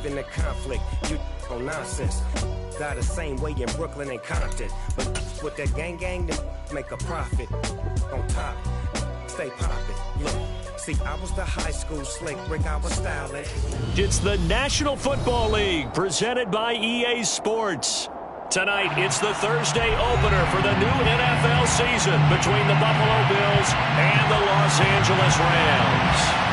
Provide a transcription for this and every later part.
in the conflict. You on nonsense. Die the same way in Brooklyn and Compton. But with that gang, they make a profit. On top, stay poppin'. Look. See, I was the high school slick Rick, I was styling. It's the National Football League presented by EA Sports. Tonight, it's the Thursday opener for the new NFL season between the Buffalo Bills and the Los Angeles Rams.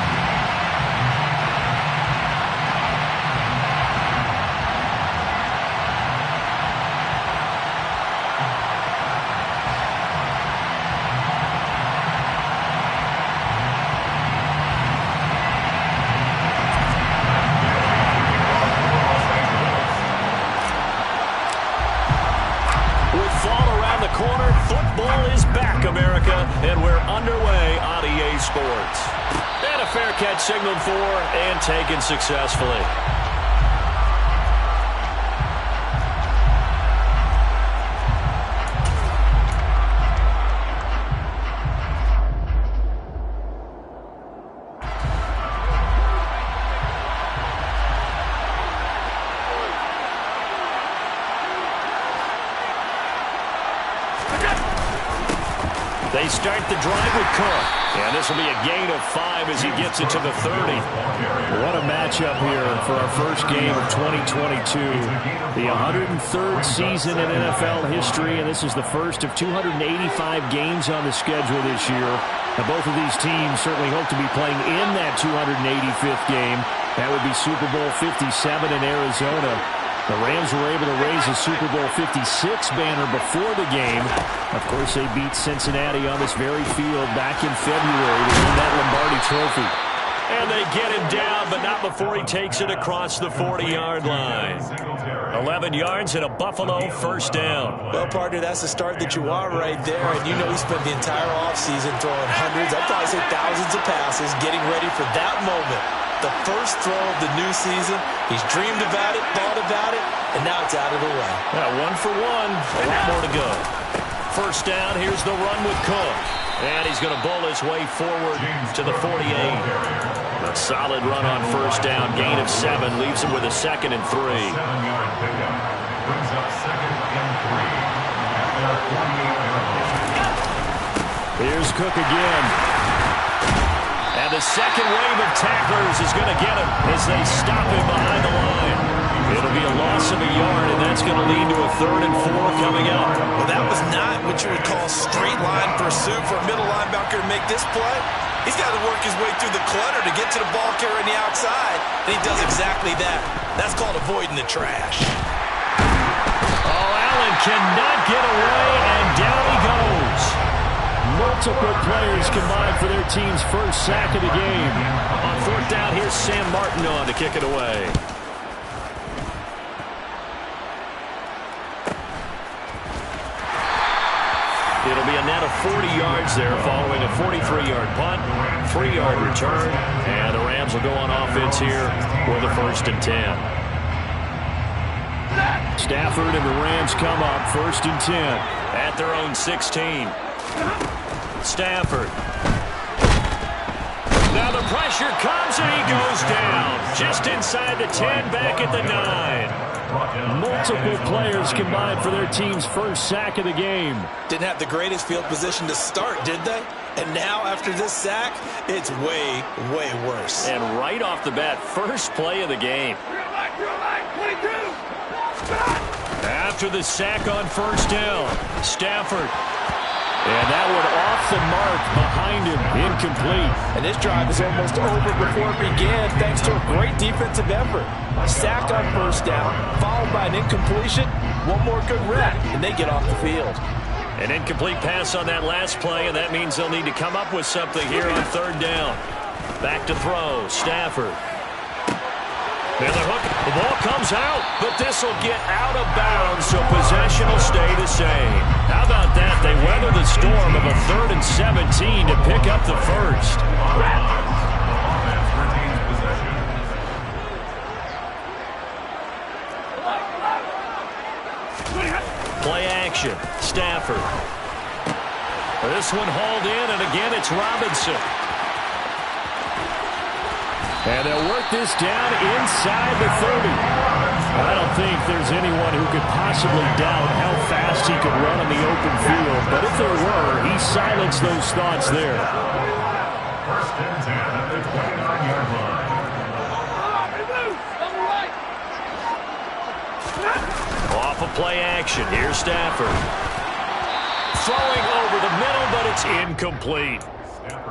Catch signaled for and taken successfully. They start the drive with Cook. And this will be a gain of 5 as he gets it to the 30. What a matchup here for our first game of 2022. The 103rd season in NFL history, and this is the first of 285 games on the schedule this year. Now, both of these teams certainly hope to be playing in that 285th game. That would be Super Bowl 57 in Arizona. The Rams were able to raise a Super Bowl 56 banner before the game. Of course, they beat Cincinnati on this very field back in February to win that Lombardi Trophy. And they get him down, but not before he takes it across the 40-yard line. 11 yards and a Buffalo first down. Well, partner, that's the start that you want right there. And you know he spent the entire offseason throwing hundreds, I'd probably say thousands of passes, getting ready for that moment. The first throw of the new season. He's dreamed about it, thought about it, and now it's out of the way. Yeah, 1 for 1. A lot more to go. First down, here's the run with Cook. And he's going to bowl his way forward to the 48. A solid run on first down. Gain of 7 leaves him with a 2nd and 3. Here's Cook again. And the second wave of tacklers is going to get him as they stop him behind the line. It'll be a loss of a yard, and that's going to lead to a 3rd and 4 coming up. Well, that was not what you would call straight line pursuit for a middle linebacker to make this play. He's got to work his way through the clutter to get to the ball carrier on the outside, and he does exactly that. That's called avoiding the trash. Oh, Allen cannot get away, and down he goes. Multiple players combined for their team's first sack of the game. On 4th down, here's Sam Martin on to kick it away. It'll be a net of 40 yards there following a 43-yard punt, 3-yard return, and the Rams will go on offense here with a 1st and 10. Stafford and the Rams come up 1st and 10. At their own 16. Stafford. Now the pressure comes and he goes down. Just inside the 10, back at the 9. Multiple players combined for their team's first sack of the game. Didn't have the greatest field position to start, did they? And now after this sack, it's way, way worse. And right off the bat, first play of the game. After the sack on first down, Stafford. And that one off the mark behind him, incomplete. And this drive is almost over before it began thanks to a great defensive effort. Sack on first down, followed by an incompletion, one more good rep, and they get off the field. An incomplete pass on that last play, and that means they'll need to come up with something here on 3rd down. Back to throw, Stafford. And the hook, the ball comes out, but this will get out of bounds, so possession will stay the same. How about that? They weather the storm of a 3rd and 17 to pick up the first. Play action, Stafford. This one hauled in, and again it's Robinson. And they'll work this down inside the 30. I don't think there's anyone who could possibly doubt how fast he could run on the open field. But if there were, he silenced those thoughts there. First and 10 at the 29-yard line. Off of play action. Here's Stafford. Throwing over the middle, but it's incomplete.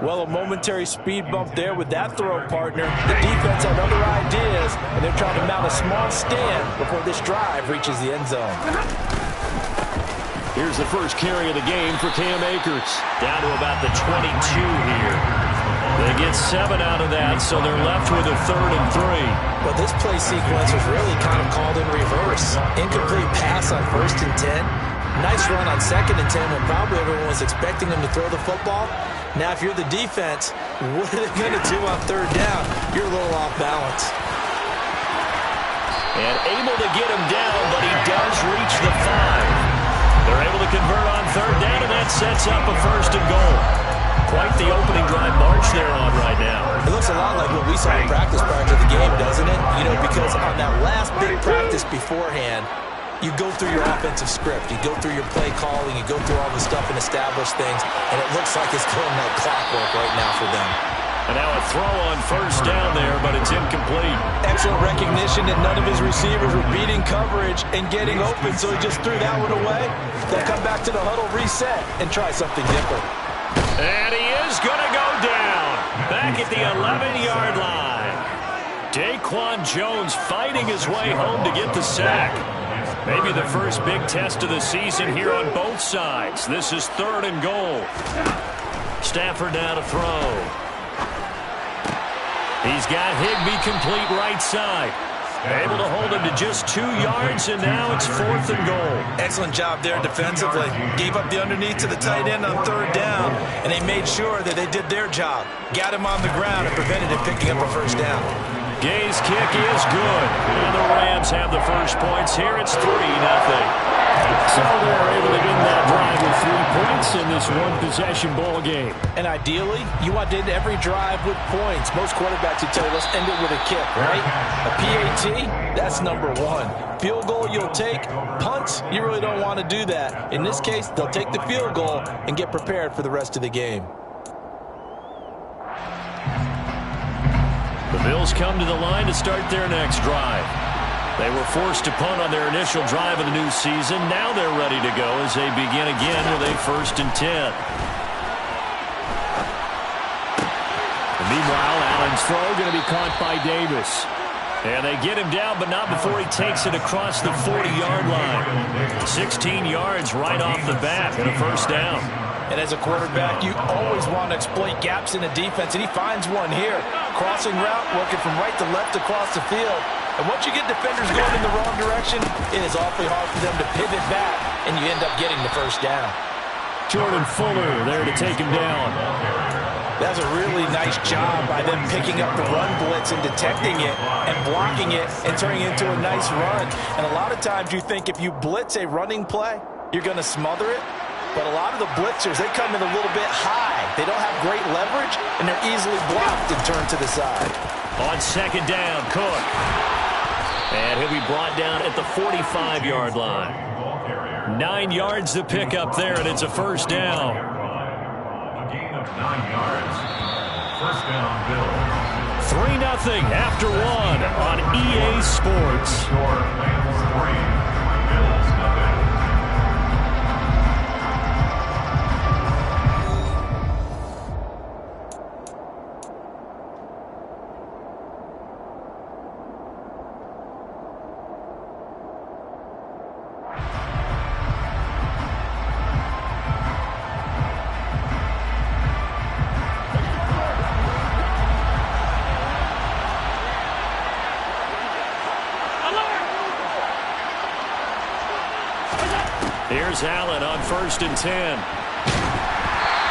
Well, a momentary speed bump there with that throw, partner. The defense had other ideas, and they're trying to mount a small stand before this drive reaches the end zone. Here's the first carry of the game for Cam Akers. Down to about the 22 here. They get 7 out of that, so they're left with a 3rd and 3. Well, this play sequence was really kind of called in reverse. Incomplete pass on 1st and 10. Nice run on 2nd and 10 when probably everyone was expecting them to throw the football. Now, if you're the defense, what are they going to do on 3rd down? You're a little off balance. And able to get him down, but he does reach the 5. They're able to convert on 3rd down, and that sets up a 1st and goal. Quite the opening drive march they're on right now. It looks a lot like what we saw in practice prior to the game, doesn't it? You know, because on that last big practice beforehand, you go through your offensive script. You go through your play calling. You go through all the stuff and establish things. And it looks like it's going like clockwork right now for them. And now a throw on 1st down there, but it's incomplete. Excellent recognition that none of his receivers were beating coverage and getting open, so he just threw that one away. They'll come back to the huddle, reset, and try something different. And he is going to go down. Back at the 11-yard line. Daquan Jones fighting his way home to get the sack. Maybe the first big test of the season here on both sides. This is 3rd and goal. Stafford now to throw. He's got Higbee complete right side. Able to hold him to just 2 yards, and now it's 4th and goal. Excellent job there defensively. Gave up the underneath to the tight end on 3rd down, and they made sure that they did their job. Got him on the ground and prevented him picking up a 1st down. Gay's kick is good. And the Rams have the first points here. It's 3-0. So they're able to end that drive with 3 points in this one-possession ball game. And ideally, you want to end every drive with points. Most quarterbacks would tell you, let's end it with a kick, right? A PAT, that's number 1. Field goal you'll take. Punts, you really don't want to do that. In this case, they'll take the field goal and get prepared for the rest of the game. The Bills come to the line to start their next drive. They were forced to punt on their initial drive of the new season. Now they're ready to go as they begin again with a 1st and 10. And meanwhile, Allen's throw going to be caught by Davis. And they get him down, but not before he takes it across the 40-yard line. 16 yards right off the bat and a 1st down. And as a quarterback, you always want to exploit gaps in the defense, and he finds one here. Crossing route, working from right to left across the field. And once you get defenders going in the wrong direction, it is awfully hard for them to pivot back, and you end up getting the 1st down. Jordan Fuller there to take him down. That's a really nice job by them picking up the run blitz and detecting it and blocking it and turning it into a nice run. And a lot of times you think if you blitz a running play, you're going to smother it. But a lot of the blitzers, they come in a little bit high. They don't have great leverage, and they're easily blocked and turned to the side. On 2nd down, Cook. And he'll be brought down at the 45-yard line. 9 yards to pick up there, and it's a 1st down. A gain of 9 yards. 1st down, Bills. 3-0 after 1 on EA Sports. Rams 3, Bills 0. Here's Allen on 1st and 10.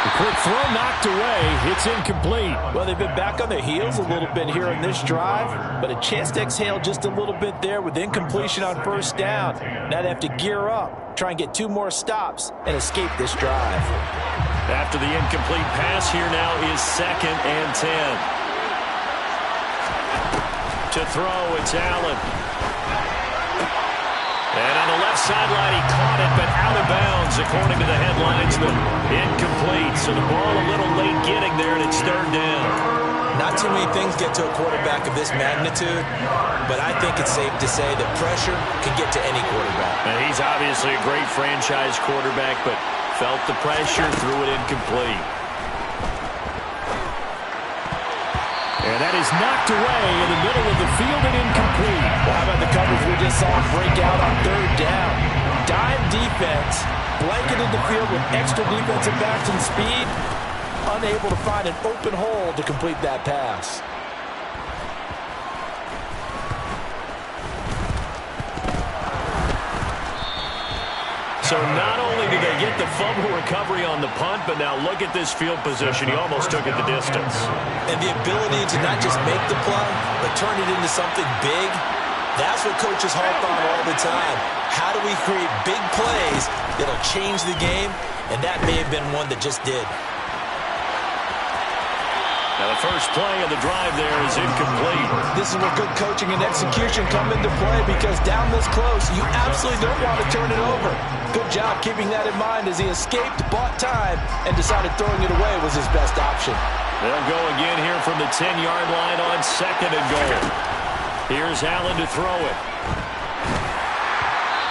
The quick throw knocked away. It's incomplete. Well, they've been back on their heels a little bit here in this drive, but a chance to exhale just a little bit there with incompletion on 1st down. Now they have to gear up, try and get 2 more stops, and escape this drive. After the incomplete pass, here now is 2nd and 10. To throw, it's Allen. And on the left sideline, he caught it, but out of bounds, according to the headlines. But incomplete, so the ball a little late getting there, and it's third down. Not too many things get to a quarterback of this magnitude, but I think it's safe to say that pressure can get to any quarterback. And he's obviously a great franchise quarterback, but felt the pressure, threw it incomplete. And that is knocked away in the middle of the field and incomplete. Well, how about the coverage we just saw break out on third down? Dime defense, blanketed the field with extra defensive backs and speed, unable to find an open hole to complete that pass. So not only did they get the fumble recovery on the punt, but now look at this field position. He almost took it the distance. And the ability to not just make the play, but turn it into something big, that's what coaches harp on all the time. How do we create big plays that'll change the game? And that may have been one that just did. Now the first play of the drive there is incomplete. This is where good coaching and execution come into play, because down this close, you absolutely don't want to turn it over. Good job keeping that in mind as he escaped, bought time, and decided throwing it away was his best option. They'll go again here from the 10-yard line on 2nd and goal. Here's Allen to throw it.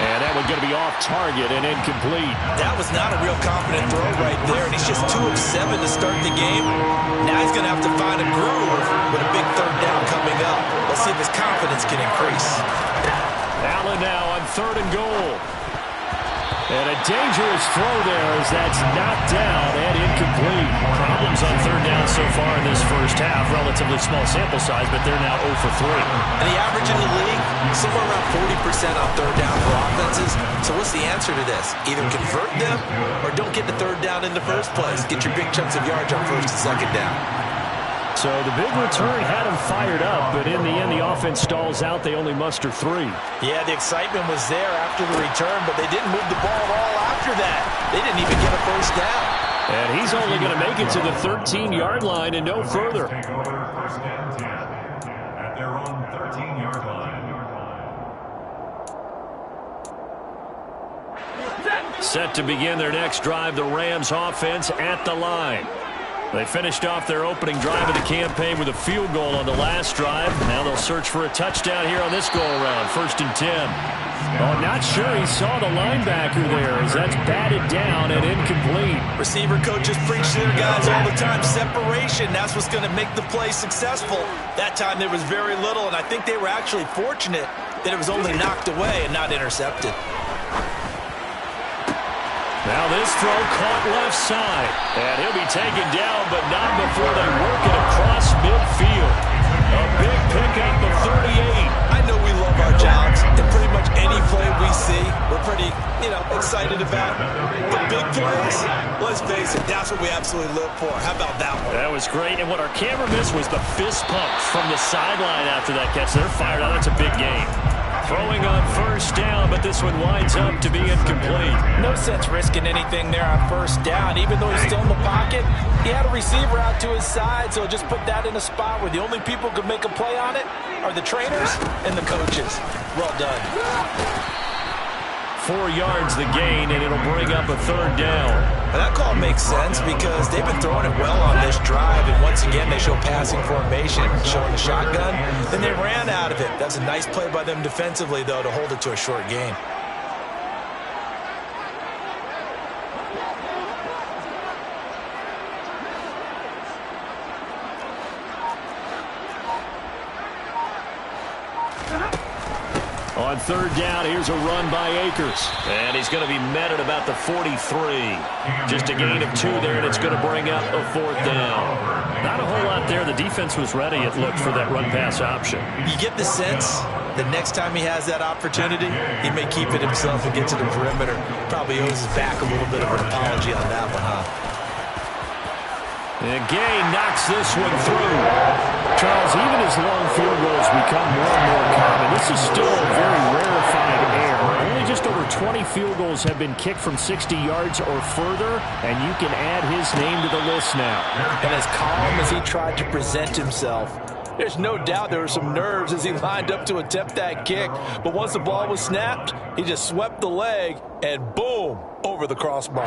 And that one's going to be off target and incomplete. That was not a real confident throw right there, and he's just 2 of 7 to start the game. Now he's going to have to find a groove with a big third down coming up. Let's see if his confidence can increase. Allen now on 3rd and goal. And a dangerous throw there as that's knocked down and incomplete. Problems on 3rd down so far in this first half. Relatively small sample size, but they're now 0 for 3. And the average in the league, somewhere around 40% on 3rd down for offenses. So what's the answer to this? Either convert them or don't get the 3rd down in the first place. Get your big chunks of yards on 1st and 2nd down. So the big return had him fired up, but in the end, the offense stalls out. They only muster 3. Yeah, the excitement was there after the return, but they didn't move the ball at all after that. They didn't even get a first down. And he's only going to make it to the 13-yard line and no further. Take over 1st and 10 at their own 13-yard line. Set to begin their next drive, the Rams offense at the line. They finished off their opening drive of the campaign with a field goal on the last drive. Now they'll search for a touchdown here on this go-around, 1st and 10. Oh, not sure he saw the linebacker there as that's batted down and incomplete. Receiver coaches preach to their guys all the time. Separation, that's what's going to make the play successful. That time there was very little, and I think they were actually fortunate that it was only knocked away and not intercepted. Now this throw caught left side. And he'll be taken down, but not before they work it across midfield. A big pickup of 38. I know we love our jobs, and pretty much any play we see, we're pretty, excited about. The big plays, let's face it, that's what we absolutely live for. How about that one? That was great, and what our camera missed was the fist pump from the sideline after that catch. They're fired out. That's a big game. Throwing on 1st down, but this one winds up to be incomplete. No sense risking anything there on 1st down. Even though he's still in the pocket, he had a receiver out to his side, so just put that in a spot where the only people who could make a play on it are the trainers and the coaches. Well done. 4 yards the gain, and it'll bring up a 3rd down. Now that call makes sense because they've been throwing it well on this drive, and once again they show passing formation, showing the shotgun, and they ran out of it. That's a nice play by them defensively, though, to hold it to a short gain. On 3rd down, here's a run by Akers. And he's going to be met at about the 43. Just a gain of 2 there, and it's going to bring up a 4th down. Not a whole lot there. The defense was ready, it looked, for that run-pass option. You get the sense the next time he has that opportunity, he may keep it himself and get to the perimeter. Probably owes his back a little bit of an apology on that one, huh? And Gay knocks this one through. Charles, even as long field goals become more and more common, this is still a very rarefied air. Only just over 20 field goals have been kicked from 60 yards or further, and you can add his name to the list now. And as calm as he tried to present himself, There's no doubt there were some nerves as he lined up to attempt that kick. But once the ball was snapped, he just swept the leg and boom, over the crossbar.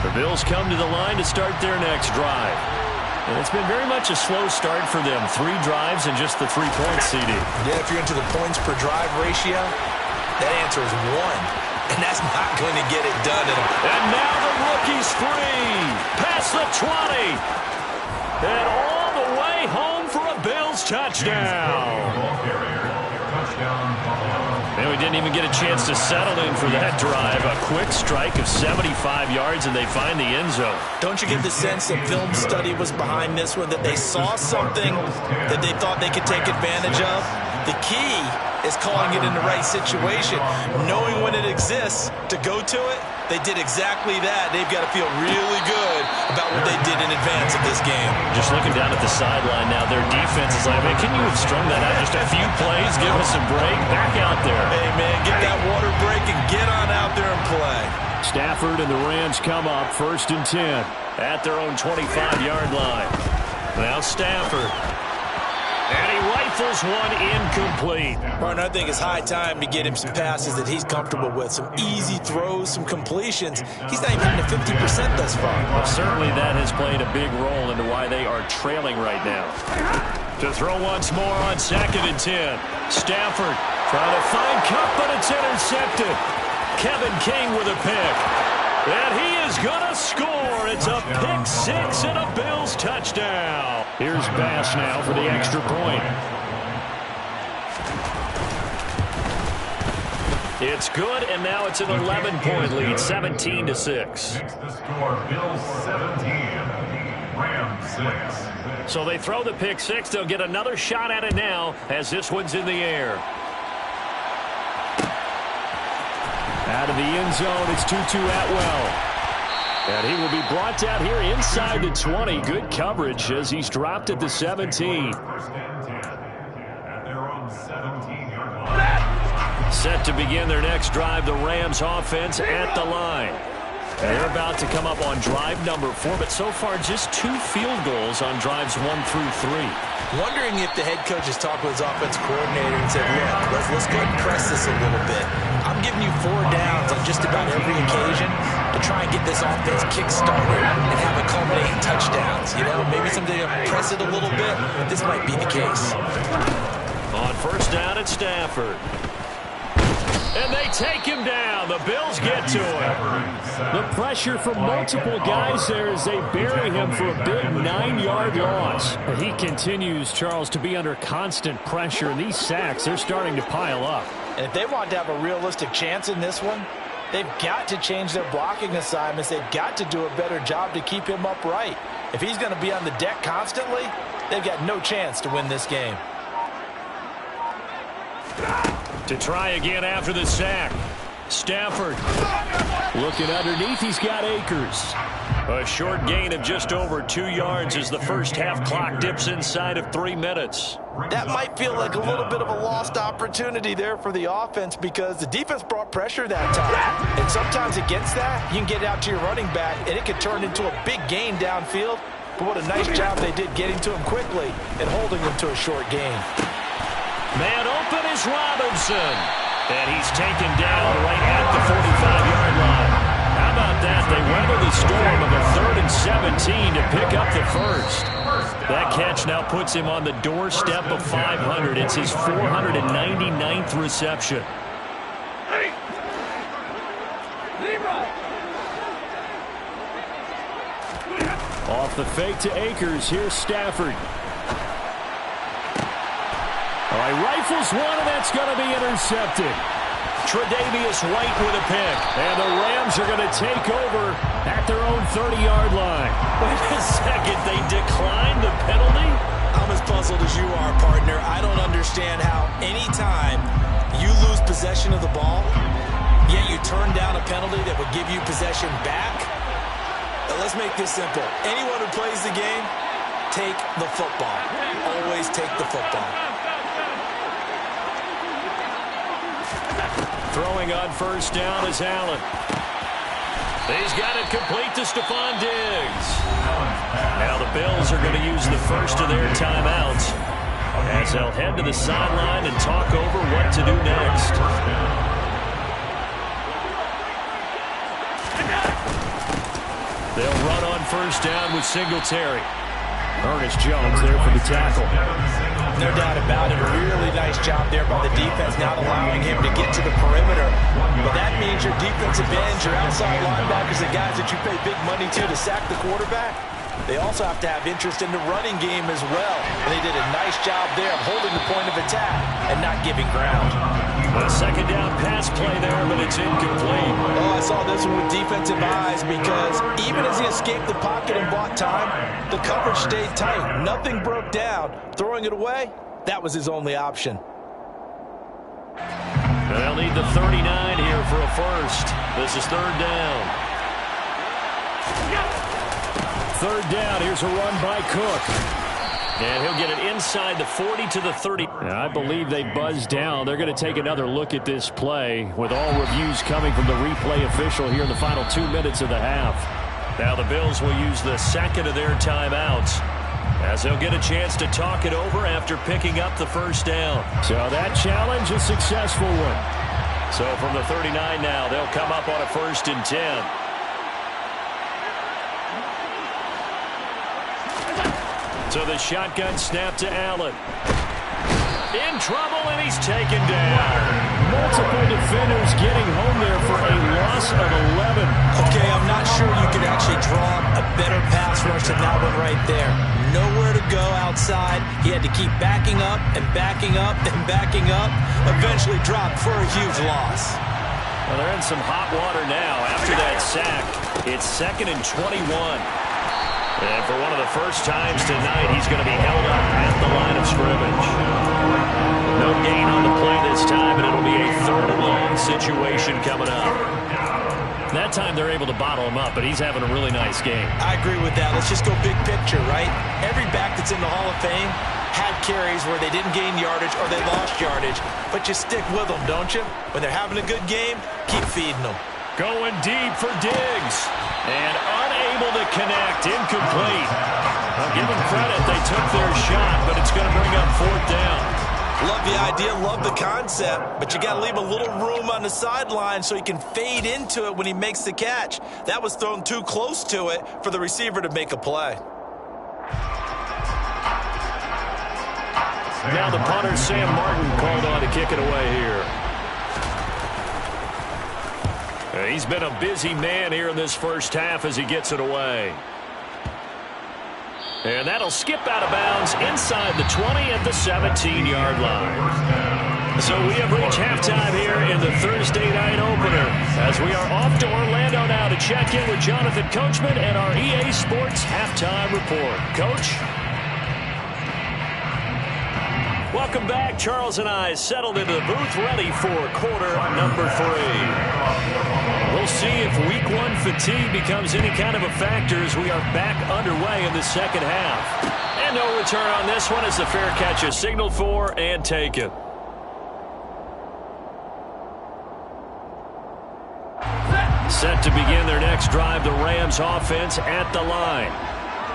The Bills come to the line to start their next drive. And it's been very much a slow start for them. 3 drives and just the 3 points, CD. Yeah, if you're into the points per drive ratio, that answer is 1. And that's not going to get it done. And now the rookie's free. Past the 20. And all the way home for a Bills touchdown. And we didn't even get a chance to settle in for that drive. A quick strike of 75 yards, and they find the end zone. Don't you get the sense that film study was behind this one, that they saw something that they thought they could take advantage of? The key is calling it in the right situation, knowing when it exists to go to it. They did exactly that. They've got to feel really good about what they did in advance of this game. Just looking down at the sideline now, their defense is like, man, can you have strung that out just a few plays? Give us a break. Back out there. Hey, man, get that water break and get on out there and play. Stafford and the Rams come up 1st and 10. At their own 25-yard line. Now Stafford. And he rifles one incomplete. Martin, I think it's high time to get him some passes that he's comfortable with. Some easy throws, some completions. He's not even hitting to 50% thus far. Well, certainly that has played a big role into why they are trailing right now. To throw once more on 2nd and 10. Stafford trying to find Kupp, but it's intercepted. Kevin King with a pick. And he is going to score. It's a pick 6 and a Bills touchdown. Here's Bass now for the extra point. It's good, and now it's an 11-point lead, 17-6. Makes the score Bills 17, Rams 6. So they throw the pick 6. They'll get another shot at it now as this one's in the air. Out of the end zone, it's Tutu Atwell. And he will be brought down here inside the 20. Good coverage as he's dropped at the 17. 1st and 10 at their own 17-yard line. Set to begin their next drive, the Rams offense at the line. And they're about to come up on drive number 4, but so far just 2 field goals on drives 1 through 3. Wondering if the head coach has talked with his offensive coordinator and said, look, let's go ahead and press this a little bit. I'm giving you 4 downs on just about every occasion to try and get this offense kick-started and have it culminate in touchdowns. You know, maybe someday press it a little bit. This might be the case. On 1st down at Stafford. And they take him down. The Bills get to him. The pressure from multiple guys there as they bury him for a big 9-yard loss. He continues, Charles, to be under constant pressure. And these sacks, they're starting to pile up. And if they want to have a realistic chance in this one, they've got to change their blocking assignments. They've got to do a better job to keep him upright. If he's going to be on the deck constantly, they've got no chance to win this game. To try again after the sack. Stafford. Looking underneath, he's got Akers. A short gain of just over 2 yards as the first half clock dips inside of 3 minutes. That might feel like a little bit of a lost opportunity there for the offense because the defense brought pressure that time. And sometimes against that, you can get out to your running back, and it could turn into a big gain downfield. But what a nice job they did getting to him quickly and holding him to a short gain. Man open is Robinson. And he's taken down right at the 45-yard line. How about that? They weather the storm of a 3rd and 17 to pick up the first. That catch now puts him on the doorstep of 500. It's his 499th reception. Off the fake to Akers. Here's Stafford. All right, rifles one, and that's going to be intercepted. Tre'Davious White with a pick. And the Rams are going to take over at their own 30-yard line. Wait a second, they declined the penalty? I'm as puzzled as you are, partner. I don't understand how any time you lose possession of the ball, yet you turn down a penalty that would give you possession back. But let's make this simple. Anyone who plays the game, take the football. Always take the football. Throwing on 1st down is Allen. He's got it complete to Stephon Diggs. Now the Bills are going to use the first of their timeouts as they'll head to the sideline and talk over what to do next. They'll run on first down with Singletary. Ernest Jones there for the tackle. No doubt about it. A really nice job there by the defense, not allowing him to get to the perimeter. But that means your defensive ends, your outside linebackers, the guys that you pay big money to sack the quarterback, they also have to have interest in the running game as well. And they did a nice job there of holding the point of attack and not giving ground. A second down pass play there, but it's incomplete. Oh, I saw this one with defensive eyes because even as he escaped the pocket and bought time, the coverage stayed tight. Nothing broke down. Throwing it away, that was his only option. They'll need the 39 here for a first. This is third down. Third down, here's a run by Cook. And he'll get it inside the 40 to the 30. I believe they buzzed down. They're going to take another look at this play with all reviews coming from the replay official here in the final 2 minutes of the half. Now the Bills will use the second of their timeouts as they'll get a chance to talk it over after picking up the first down. So that challenge, a successful one. So from the 39 now, they'll come up on a 1st and 10. So the shotgun snap to Allen. In trouble, and he's taken down. Multiple defenders getting home there for a loss of 11. Okay, I'm not sure you could actually draw a better pass rush than that one right there. Nowhere to go outside. He had to keep backing up and backing up and backing up. Eventually dropped for a huge loss. Well, they're in some hot water now after that sack. It's 2nd and 21. And for one of the first times tonight, he's going to be held up at the line of scrimmage. No gain on the play this time, and it'll be a 3rd and long situation coming up. That time they're able to bottle him up, but he's having a really nice game. I agree with that. Let's just go big picture, right? Every back that's in the Hall of Fame had carries where they didn't gain yardage or they lost yardage, but you stick with them, don't you? When they're having a good game, keep feeding them. Going deep for Diggs. And unable to connect. Incomplete. I'll give them credit. They took their shot, but it's going to bring up 4th down. Love the idea, love the concept, but you got to leave a little room on the sideline so he can fade into it when he makes the catch. That was thrown too close to it for the receiver to make a play. Now the punter, Sam Martin, called on to kick it away here. He's been a busy man here in this first half as he gets it away. And that'll skip out of bounds inside the 20 at the 17-yard line. So we have reached halftime here in the Thursday night opener as we are off to Orlando now to check in with Jonathan Coachman and our EA Sports Halftime Report. Coach? Welcome back. Charles and I settled into the booth ready for quarter number 3. We'll see if week 1 fatigue becomes any kind of a factor as we are back underway in the second half. And no return on this one as the fair catch is signaled for and taken. Set to begin their next drive, the Rams offense at the line.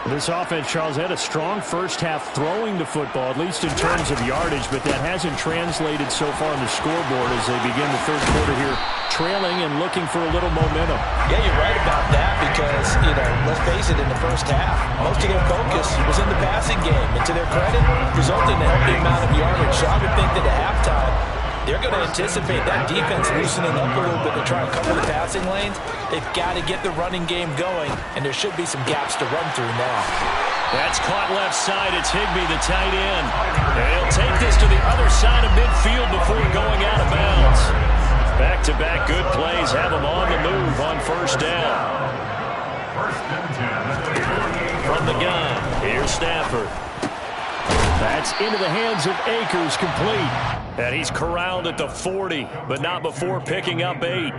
This offense, Charles, had a strong first half throwing the football, at least in terms of yardage, but that hasn't translated so far on the scoreboard as they begin the third quarter here, trailing and looking for a little momentum. Yeah, you're right about that because, let's face it, in the first half, most of their focus was in the passing game. And to their credit, resulted in a healthy amount of yardage. So I would think that at halftime, they're going to anticipate that defense loosening up a little bit to try and cover the passing lanes. They've got to get the running game going, and there should be some gaps to run through now. That's caught left side. It's Higbee, the tight end. And he'll take this to the other side of midfield before going out of bounds. Back-to-back good plays have him on the move on first down. From the gun, here's Stafford. That's into the hands of Akers, complete. And he's corralled at the 40, but not before picking up 8.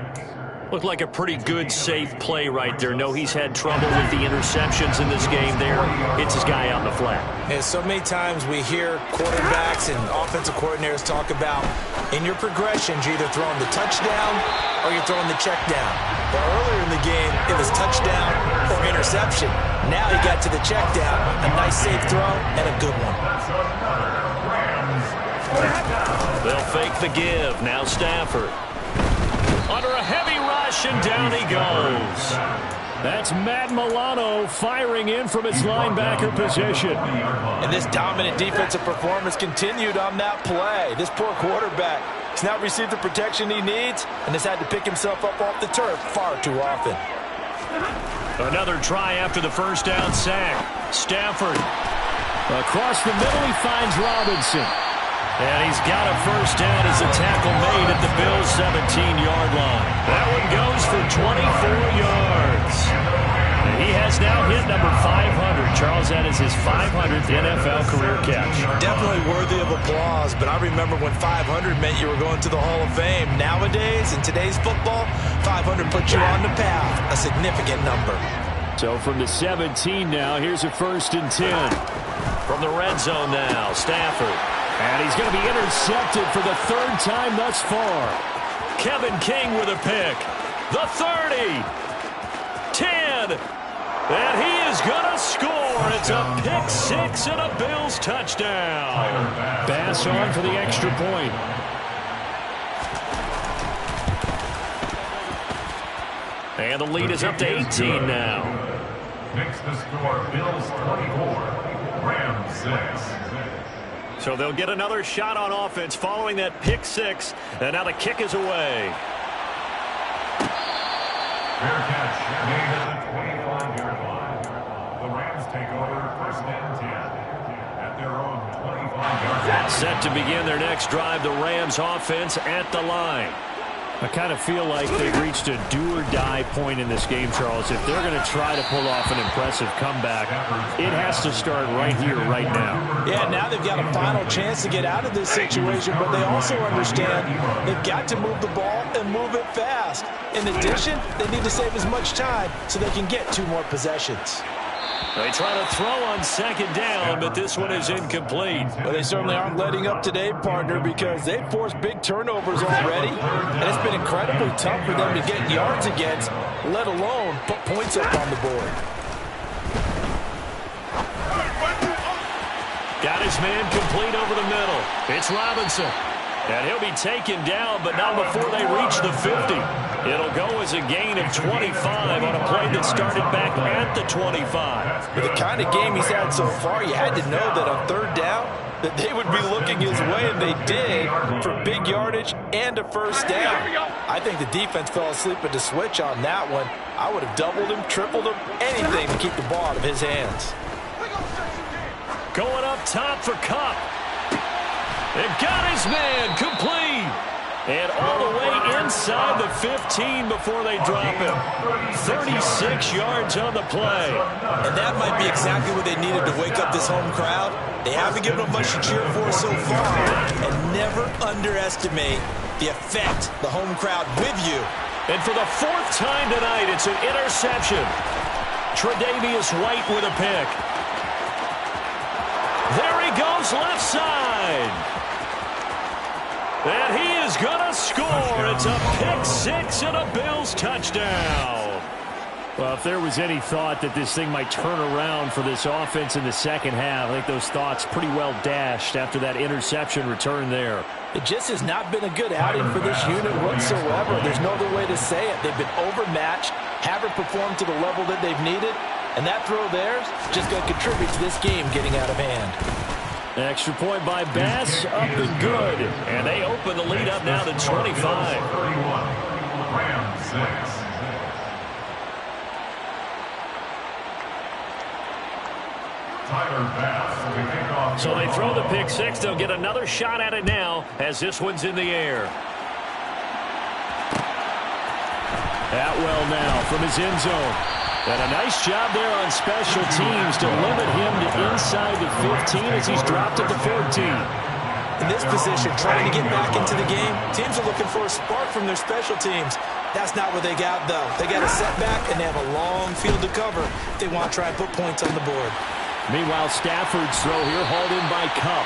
Looked like a pretty good, safe play right there. No, he's had trouble with the interceptions in this game there. Hits his guy out in the flat. And so many times we hear quarterbacks and offensive coordinators talk about in your progressions, you're either throwing the touchdown or you're throwing the check down. But earlier in the game, it was touchdown or interception. Now he got to the check down. A nice safe throw and a good one. They'll fake the give. Now Stafford. Under a heavy rush, and down he goes. That's Matt Milano firing in from his linebacker position. And this dominant defensive performance continued on that play. This poor quarterback has not received the protection he needs and has had to pick himself up off the turf far too often. Another try after the first down sack. Stafford. Across the middle, he finds Robinson. And he's got a first down as the tackle made at the Bills' 17-yard line. That one goes for 24 yards. And he has now hit number 500. Charles, that is his 500th NFL career catch. Definitely worthy of applause, but I remember when 500 meant you were going to the Hall of Fame. Nowadays, in today's football, 500 puts you on the path, a significant number. So from the 17 now, here's a 1st and 10. From the red zone now, Stafford. And he's going to be intercepted for the 3rd time thus far. Kevin King with a pick. The 30. 10. And he is going to score. It's a pick 6 and a Bills touchdown. Bass on for the extra point. And the lead is up to 18 now. Makes the score Bills 24, Rams 6. So they'll get another shot on offense following that pick 6. And now the kick is away. Fair catch made at the 25-yard line. The Rams take over 1st and 10 at their own 25-yard line. Set to begin their next drive, the Rams offense at the line. I kind of feel like they've reached a do-or-die point in this game, Charles. If they're going to try to pull off an impressive comeback, it has to start right here, right now. Yeah, now they've got a final chance to get out of this situation, but they also understand they've got to move the ball and move it fast. In addition, they need to save as much time so they can get 2 more possessions. They try to throw on 2nd down, but this one is incomplete. Well, they certainly aren't letting up today, partner, because they've forced big turnovers already, and it's been incredibly tough for them to get yards against, let alone put points up on the board. Got his man complete over the middle. It's Robinson. And he'll be taken down, but not before they reach the 50. It'll go as a gain of 25 on a play that started back at the 25. With the kind of game he's had so far, you had to know that on 3rd down, that they would be looking his way, and they did, for big yardage and a first down. I think the defense fell asleep at the switch on that one. I would have doubled him, tripled him, anything to keep the ball out of his hands. Going up top for Kupp. And got his man complete. And all the way inside the 15 before they drop him. 36 yards on the play. And that might be exactly what they needed to wake up this home crowd. They haven't given them much to cheer for so far. And never underestimate the effect the home crowd with you. And for the 4th time tonight, it's an interception. Tre'Davious White with a pick. There he goes left side. And he is going to score. It's a pick 6 and a Bills touchdown. Well, if there was any thought that this thing might turn around for this offense in the 2nd half, I think those thoughts pretty well dashed after that interception return there. It just has not been a good outing for this unit whatsoever. There's no other way to say it. They've been overmatched, haven't performed to the level that they've needed, and that throw there is just going to contribute to this game getting out of hand. Extra point by Bass, up and good. And they open the lead up now to 25. 31, Rams 6. Tyler Bass will be kicked off. So they throw the pick 6. They'll get another shot at it now as this one's in the air. Atwell now from his end zone. And a nice job there on special teams to limit him to inside the 15 as he's dropped at the 14. In this position, trying to get back into the game, teams are looking for a spark from their special teams. That's not what they got, though. They got a setback, and they have a long field to cover if they want to try and put points on the board. Meanwhile, Stafford's throw here hauled in by Kupp.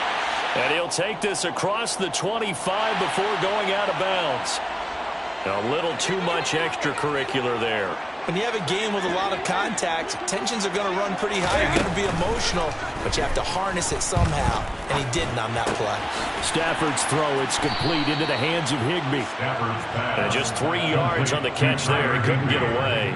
And he'll take this across the 25 before going out of bounds. A little too much extracurricular there. When you have a game with a lot of contact, tensions are going to run pretty high. You're going to be emotional, but you have to harness it somehow, and he didn't on that play. Stafford's throw, it's complete into the hands of Higbee. And just 3 yards on the catch there. He couldn't get away.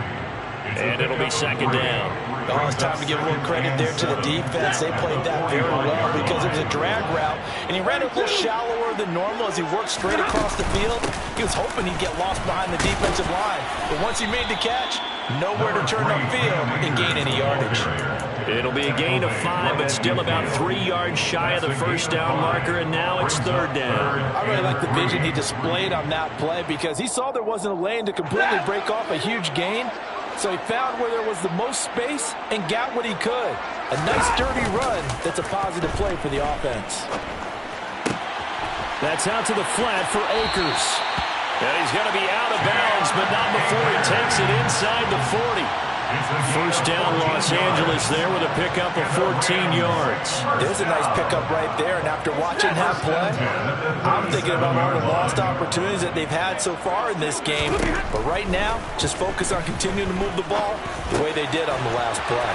And it'll be second down. Oh, it's time to give a little credit there to the defense. They played that very well because it was a drag route, and he ran a little shallower than normal as he worked straight across the field. He was hoping he'd get lost behind the defensive line, but once he made the catch, nowhere to turn upfield and gain any yardage. It'll be a gain of 5, but still about 3 yards shy of the first down marker, and now it's third down. I really like the vision he displayed on that play because he saw there wasn't a lane to completely break off a huge gain. So he found where there was the most space and got what he could. A nice, dirty run that's a positive play for the offense. That's out to the flat for Akers. And he's going to be out of bounds, but not before he takes it inside the 40. First down, Los Angeles there with a pickup of 14 yards. There's a nice pickup right there, and after watching that play, I'm thinking about all the lost opportunities that they've had so far in this game. But right now, just focus on continuing to move the ball the way they did on the last play.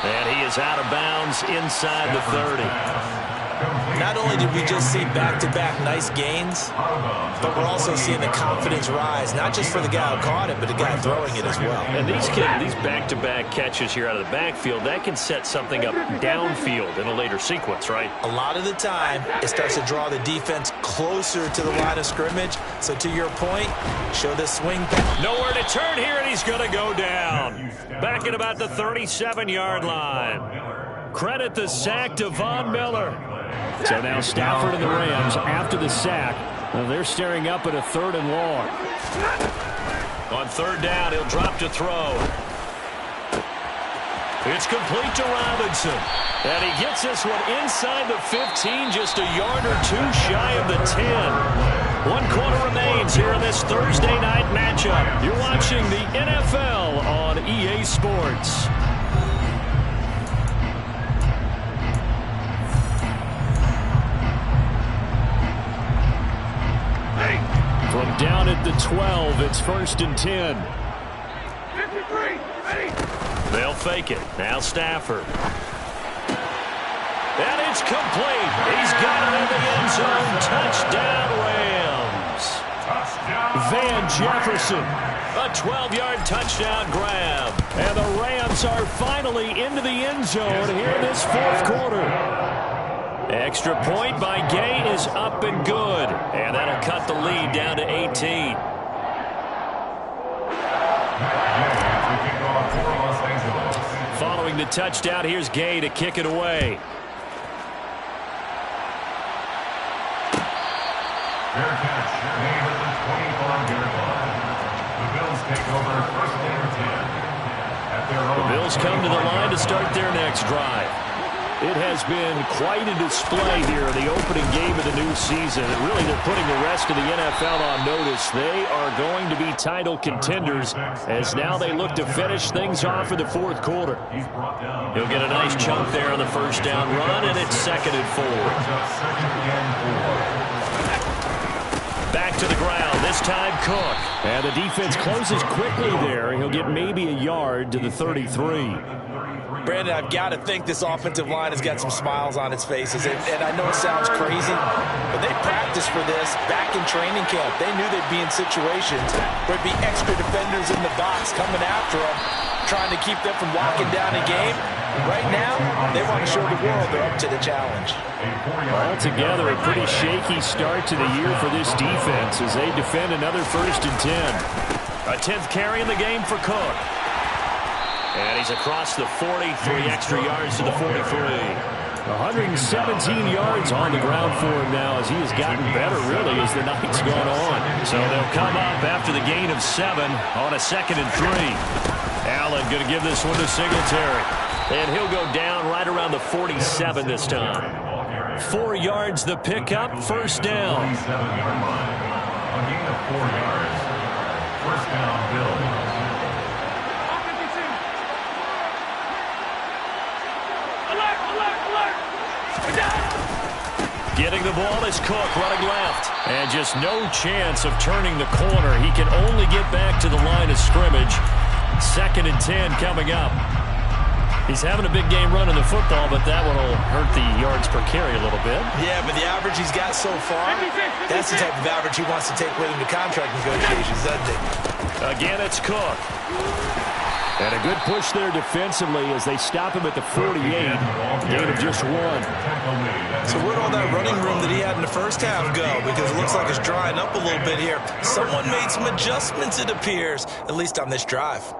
And he is out of bounds inside the 30. Not only did we just see back-to-back nice gains, but we're also seeing the confidence rise, not just for the guy who caught it, but the guy throwing it as well. And these back-to-back catches here out of the backfield, that can set something up downfield in a later sequence, right? A lot of the time, it starts to draw the defense closer to the line of scrimmage. So to your point, show the swing. Nowhere to turn here, and he's going to go down. Back at about the 37-yard line. Credit the sack to Von Miller. So now Stafford and the Rams, after the sack, they're staring up at a 3rd and long. On third down, he'll drop to throw. It's complete to Robinson. And he gets this one inside the 15, just a yard or 2 shy of the 10. 1 quarter remains here in this Thursday night matchup. You're watching the NFL on EA Sports. From down at the 12, it's 1st and 10. They'll fake it. Now Stafford. And it's complete. He's got it in the end zone. Touchdown, Rams. Van Jefferson. A 12-yard touchdown grab. And the Rams are finally into the end zone here in this 4th quarter. Extra point by Gay is up and good. And that'll cut the lead down to 18. Following the touchdown, here's Gay to kick it away. Fair catch made at the 25-yard line. The Bills take over 1st and 10. At their own. The Bills come to the line to start their next drive. It has been quite a display here in the opening game of the new season. And really, they're putting the rest of the NFL on notice. They are going to be title contenders as now they look to finish things off for the 4th quarter. He'll get a nice chunk there on the first down run, and it's 2nd and 4. Back to the ground, this time Cook. And the defense closes quickly there. He'll get maybe a yard to the 33. Brandon, I've got to think this offensive line has got some smiles on its faces. And I know it sounds crazy, but they practiced for this back in training camp. They knew they'd be in situations where there'd be extra defenders in the box coming after them, trying to keep them from locking down a game. Right now, they want to show the world they're up to the challenge. Altogether, a pretty shaky start to the year for this defense as they defend another 1st and 10. A 10th carry in the game for Cook. And he's across the 40, 3 extra yards to the 43. 117 yards on the ground for him now as he has gotten better, really, as the night's gone on. So they'll come up after the gain of 7 on a 2nd and 3. Allen going to give this one to Singletary. And he'll go down right around the 47 this time. 4 yards the pickup, first down. 27-yard line. A gain of 4 yards. First down, Bills. Getting the ball is Cook, running left. And just no chance of turning the corner. He can only get back to the line of scrimmage. 2nd and 10 coming up. He's having a big game running the football, but that one will hurt the yards per carry a little bit. Yeah, but the average he's got so far, that's the type of average he wants to take with him to contract negotiations, doesn't it? Again, it's Cook. And a good push there defensively as they stop him at the 48. Gain of just 1. So where'd all that running room that he had in the first half go? Because it looks like it's drying up a little bit here. Someone made some adjustments, it appears, at least on this drive.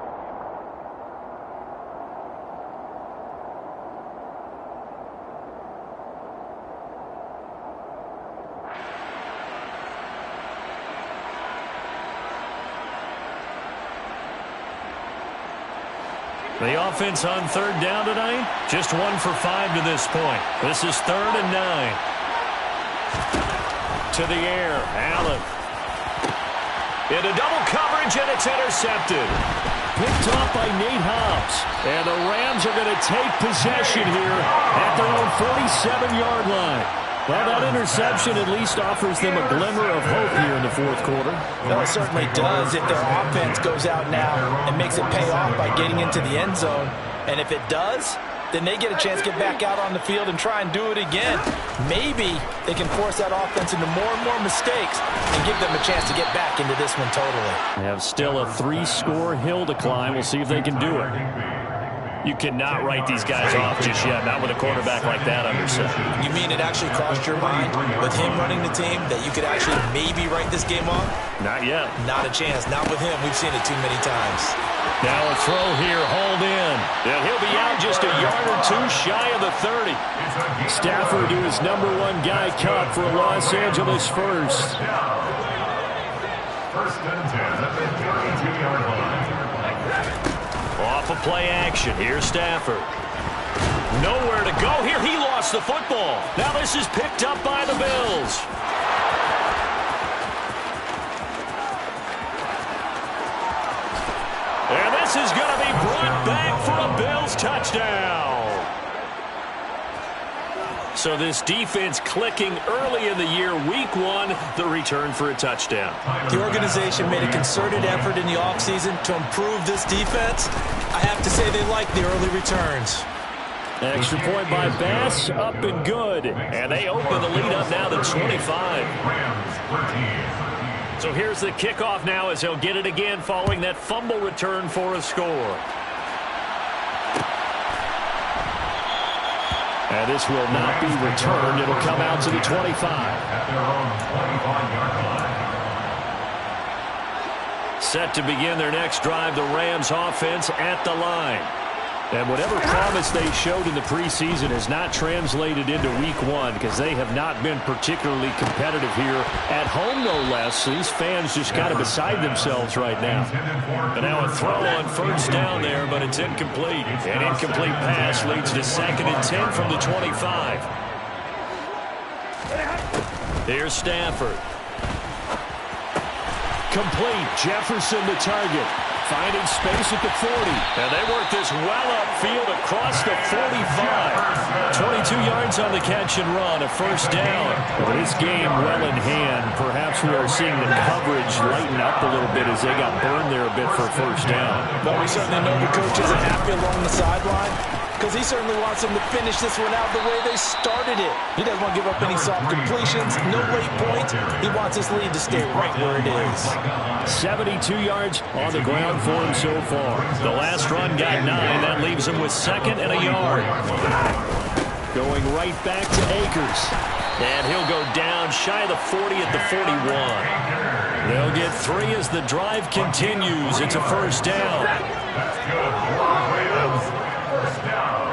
The offense on 3rd down tonight, just 1 for 5 to this point. This is 3rd and 9. To the air, Allen. Into double coverage, and it's intercepted. Picked off by Nate Hobbs. And the Rams are going to take possession here at their own 47-yard line. Well, that interception at least offers them a glimmer of hope here in the 4th quarter. Well, it certainly does if their offense goes out now and makes it pay off by getting into the end zone. And if it does, then they get a chance to get back out on the field and try and do it again. Maybe they can force that offense into more and more mistakes and give them a chance to get back into this one totally. They have still a 3-score hill to climb. We'll see if they can do it. You cannot write these guys off just yet, not with a quarterback like that under center. You mean it actually crossed your mind with him running the team that you could actually maybe write this game off? Not yet. Not a chance. Not with him. We've seen it too many times. Now a throw here, hauled in. And he'll be out just a yard or 2 shy of the 30. Stafford to his #1 guy cut for a Los Angeles first. First and 10 at the 32-yard line. Off of play action. Here's Stafford. Nowhere to go here. He lost the football. Now this is picked up by the Bills. And this is going to be brought back for a Bills touchdown. So this defense clicking early in the year, week 1, the return for a touchdown. The organization made a concerted effort in the offseason to improve this defense. I have to say they like the early returns. Extra point by Bass, up and good. And they open the lead up now to 25. So here's the kickoff now as he'll get it again following that fumble return for a score. And this will not be returned. It'll come out to the 25. At their own 25-yard line. Set to begin their next drive, the Rams offense at the line. And whatever promise they showed in the preseason has not translated into week 1 because they have not been particularly competitive here at home, no less. These fans just kind of beside themselves right now. And now a throw on first down there, but it's incomplete. An incomplete pass leads to 2nd and 10 from the 25. Here's Stafford. Complete. Jefferson the target. Finding space at the 40. And they work this well upfield across the 45. 22 yards on the catch and run, a first down. But this game well in hand. Perhaps we are seeing the coverage lighten up a little bit as they got burned there a bit for a first down. But we certainly know the coach isn't happy along the sideline because he certainly wants them to finish this one out the way they started it. He doesn't want to give up any soft completions, no late points. He wants this lead to stay right where it is. 72 yards on the ground for him so far. The last run got 9. That leaves him with 2nd and a yard. Going right back to Akers. And he'll go down shy of the 40 at the 41. They'll get 3 as the drive continues. It's a first down. That's good. Rams, first down.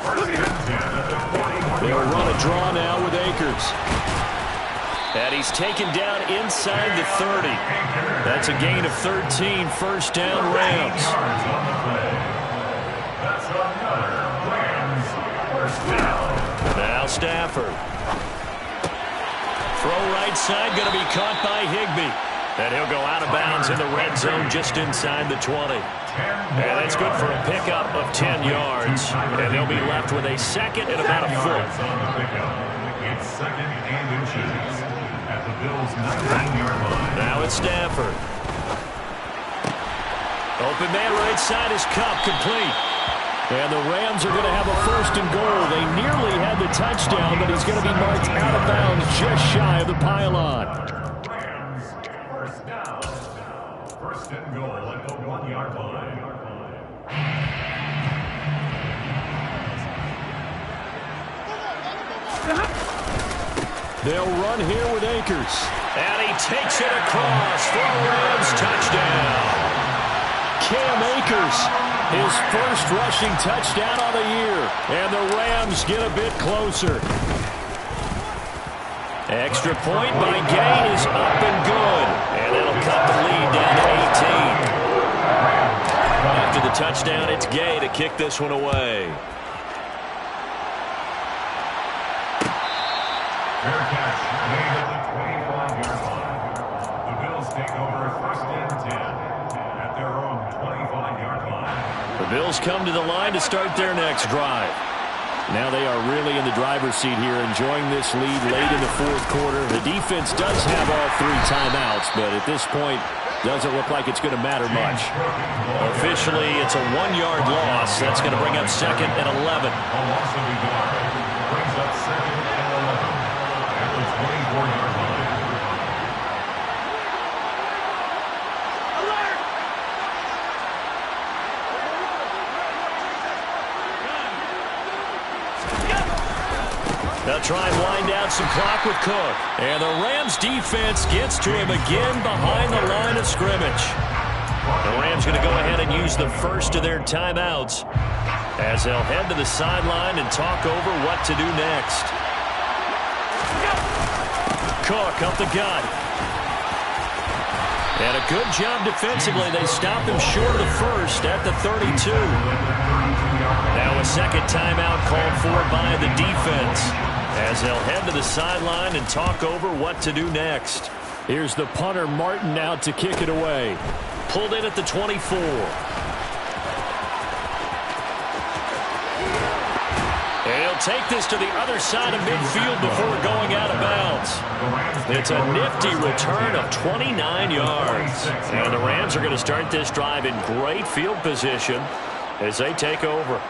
First and 10 at the 40. They'll run a draw now with Akers. And he's taken down inside the 30. That's a gain of 13. First down, Rams. That's another Rams first down. Now Stafford. Throw right side, going to be caught by Higbee. And he'll go out of bounds in the red zone just inside the 20. And that's good for a pickup of 10 yards. And they'll be left with a second and about a foot. It's second and inches at the Bills' 19-yard line. Now it's Stafford. Open man right side is Kupp, complete. And the Rams are going to have a first and goal. They nearly had the touchdown, but he's going to be marked out of bounds just shy of the pylon. Rams, first down. First and goal at the 1-yard line. They'll run here with Akers. And he takes it across for a Rams touchdown. Cam Akers, his first rushing touchdown of the year. And the Rams get a bit closer. Extra point by Gay is up and good. And that'll cut the lead down to 18. After the touchdown, it's Gay to kick this one away. Fair catch made at the 25-yard line. The Bills take over first and 10 at their own 25-yard line. The Bills come to the line to start their next drive. Now they are really in the driver's seat here, enjoying this lead late in the fourth quarter. The defense does have all 3 timeouts, but at this point, doesn't look like it's going to matter much. Officially, it's a 1-yard loss. That's going to bring up second and 11. A loss of a yard brings up second and 11 at the 24-yard line. They'll try and wind down some clock with Cook. And the Rams defense gets to him again behind the line of scrimmage. The Rams going to go ahead and use the first of their timeouts as they'll head to the sideline and talk over what to do next. Cook up the gut. And a good job defensively. They stopped him short of the first at the 32. Now a second timeout called for by the defense as they'll head to the sideline and talk over what to do next. Here's the punter, Martin, out to kick it away. Pulled in at the 24. And he'll take this to the other side of midfield before going out of bounds. It's a nifty return of 29 yards. And the Rams are going to start this drive in great field position as they take over.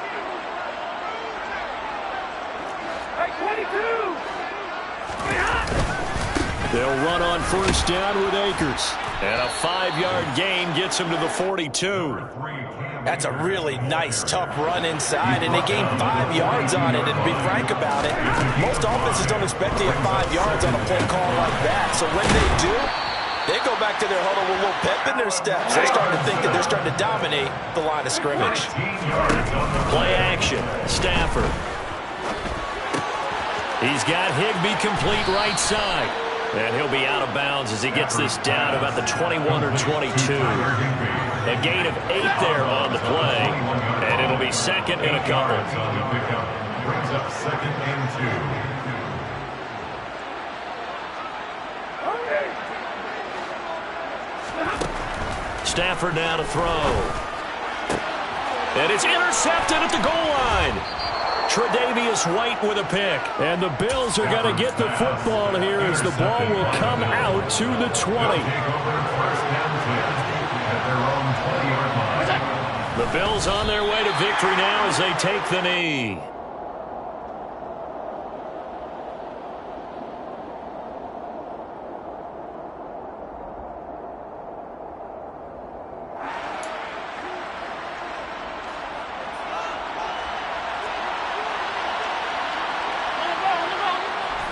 They'll run on first down with Akers. And a 5-yard gain gets him to the 42. That's a really nice, tough run inside, and they gained 5 yards on it. And to be frank about it, most offenses don't expect to get 5 yards on a play call like that. So when they do, they go back to their huddle with a little pep in their steps. They're starting to think that they're starting to dominate the line of scrimmage. Play action. Stafford. He's got Higbee complete right side. And he'll be out of bounds as he gets this down about the 21 or 22. A gain of 8 there on the play. And it'll be second and a couple. Brings up second and 2. Stafford now to throw. And it's intercepted at the goal line. Tre'Davious White with a pick. And the Bills are going to get the football here as the ball will come out to the 20. The Bills on their way to victory now as they take the knee.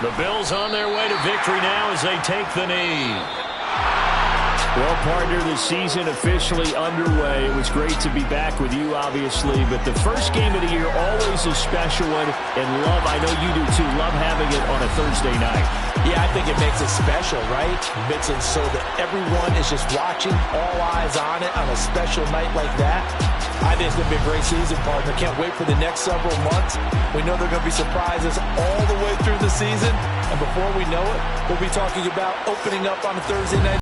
The Bills on their way to victory now as they take the knee. Well, partner, the season officially underway. It was great to be back with you, obviously, but the first game of the year always a special one, and love, I know you do too, love having it on a Thursday night. Yeah, I think it makes it special, right? It makes it so that everyone is just watching, all eyes on it on a special night like that. I think it's going to be a great season, partner. Can't wait for the next several months. We know there are going to be surprises all the way through the season, and before we know it, we'll be talking about opening up on a Thursday night.